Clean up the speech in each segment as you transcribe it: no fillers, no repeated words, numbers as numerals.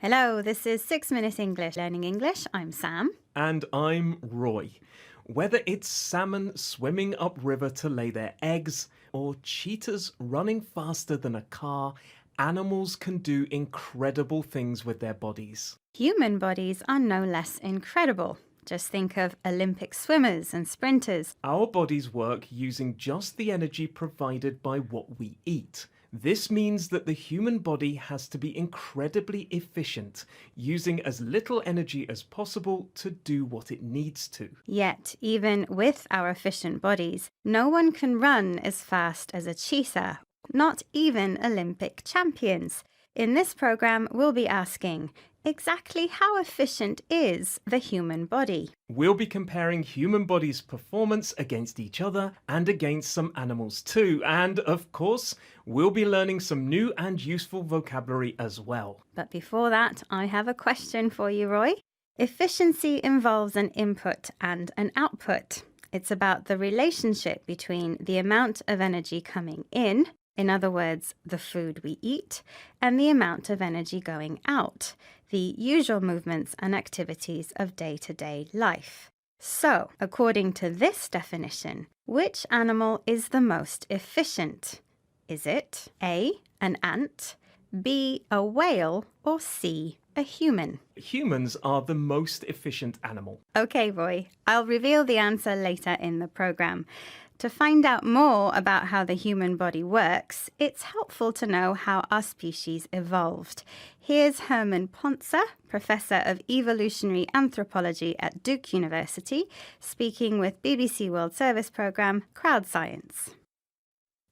Hello, this is 6 Minute English. Learning English, I'm Sam. And I'm Roy. Whether it's salmon swimming upriver to lay their eggs or cheetahs running faster than a car, animals can do incredible things with their bodies. Human bodies are no less incredible. Just think of Olympic swimmers and sprinters. Our bodies work using just the energy provided by what we eat. This means that the human body has to be incredibly efficient, using as little energy as possible to do what it needs to. Yet, even with our efficient bodies, no one can run as fast as a cheetah, not even Olympic champions. In this program, we'll be asking, exactly how efficient is the human body? We'll be comparing human bodies' performance against each other and against some animals too. And of course, we'll be learning some new and useful vocabulary as well. But before that, I have a question for you, Roy. Efficiency involves an input and an output. It's about the relationship between the amount of energy coming in other words, the food we eat, and the amount of energy going out, the usual movements and activities of day-to-day life. So, according to this definition, which animal is the most efficient? Is it A, an ant, B, a whale, or C, a human? Humans are the most efficient animal. Okay, Roy, I'll reveal the answer later in the program. To find out more about how the human body works, it's helpful to know how our species evolved. Here's Herman Pontzer, Professor of Evolutionary Anthropology at Duke University, speaking with BBC World Service programme Crowd Science.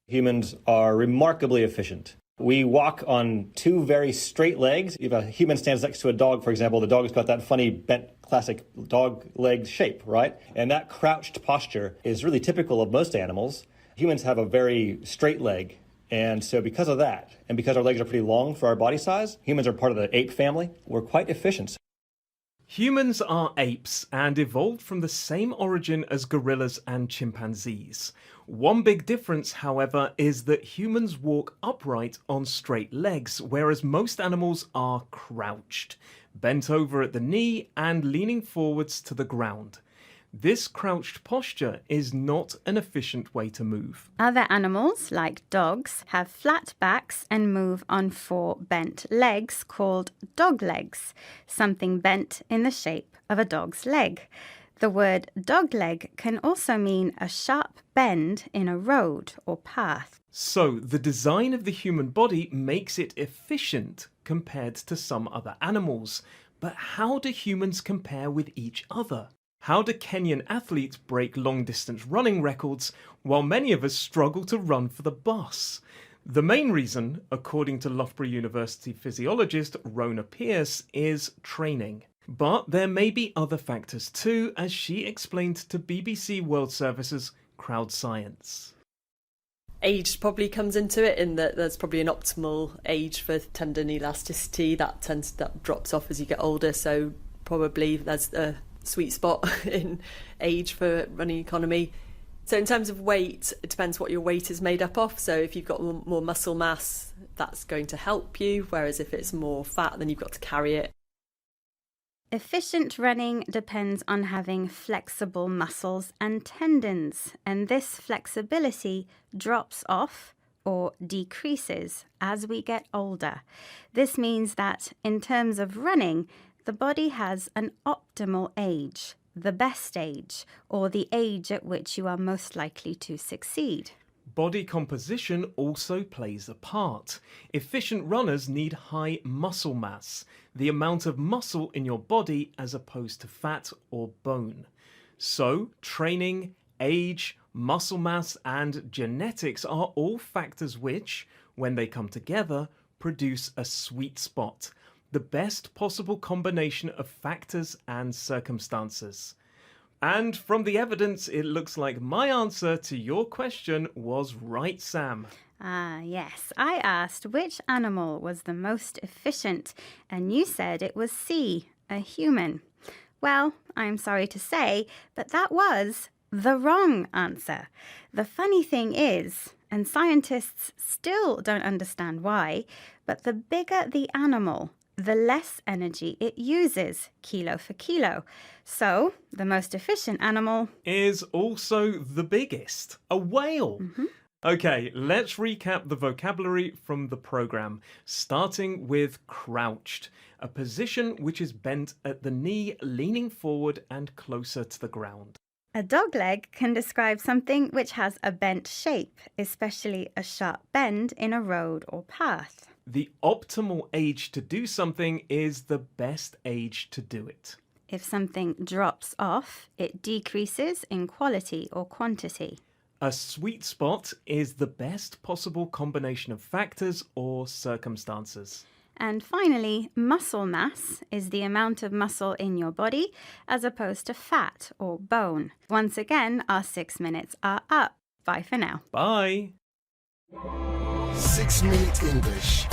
Humans are remarkably efficient. We walk on two very straight legs. If a human stands next to a dog, for example, the dog's got that funny bent classic dog-leg shape, right? And that crouched posture is really typical of most animals. Humans have a very straight leg. And so because of that, and because our legs are pretty long for our body size, humans are part of the ape family. We're quite efficient. Humans are apes and evolved from the same origin as gorillas and chimpanzees. One big difference, however, is that humans walk upright on straight legs, whereas most animals are crouched, bent over at the knee and leaning forwards to the ground. This crouched posture is not an efficient way to move. Other animals, like dogs, have flat backs and move on four bent legs called doglegs, something bent in the shape of a dog's leg. The word dogleg can also mean a sharp bend in a road or path. So, the design of the human body makes it efficient compared to some other animals. But how do humans compare with each other? How do Kenyan athletes break long-distance running records while many of us struggle to run for the bus? The main reason, according to Loughborough University physiologist Rona Pierce, is training. But there may be other factors too, as she explained to BBC World Service's Crowd Science. Age probably comes into it in that there's probably an optimal age for tendon elasticity that drops off as you get older, so probably there's a sweet spot in age for running economy. So in terms of weight, it depends what your weight is made up of. So if you've got more muscle mass, that's going to help you, whereas if it's more fat, then you've got to carry it. Efficient running depends on having flexible muscles and tendons, and this flexibility drops off or decreases as we get older. This means that in terms of running, the body has an optimal age, the best age, or the age at which you are most likely to succeed. Body composition also plays a part. Efficient runners need high muscle mass, the amount of muscle in your body as opposed to fat or bone. So, training, age, muscle mass, and genetics are all factors which, when they come together, produce a sweet spot. The best possible combination of factors and circumstances. And from the evidence, it looks like my answer to your question was right, Sam. Yes. I asked which animal was the most efficient, and you said it was C, a human. Well, I'm sorry to say, but that was the wrong answer. The funny thing is, and scientists still don't understand why, but the bigger the animal, the less energy it uses, kilo for kilo. So, the most efficient animal is also the biggest. A whale. Okay, let's recap the vocabulary from the program, starting with crouched, a position which is bent at the knee, leaning forward and closer to the ground. A dogleg can describe something which has a bent shape, especially a sharp bend in a road or path. The optimal age to do something is the best age to do it. If something drops off, it decreases in quality or quantity. A sweet spot is the best possible combination of factors or circumstances. And finally, muscle mass is the amount of muscle in your body as opposed to fat or bone. Once again, our 6 minutes are up. Bye for now. Bye. 6 Minute English.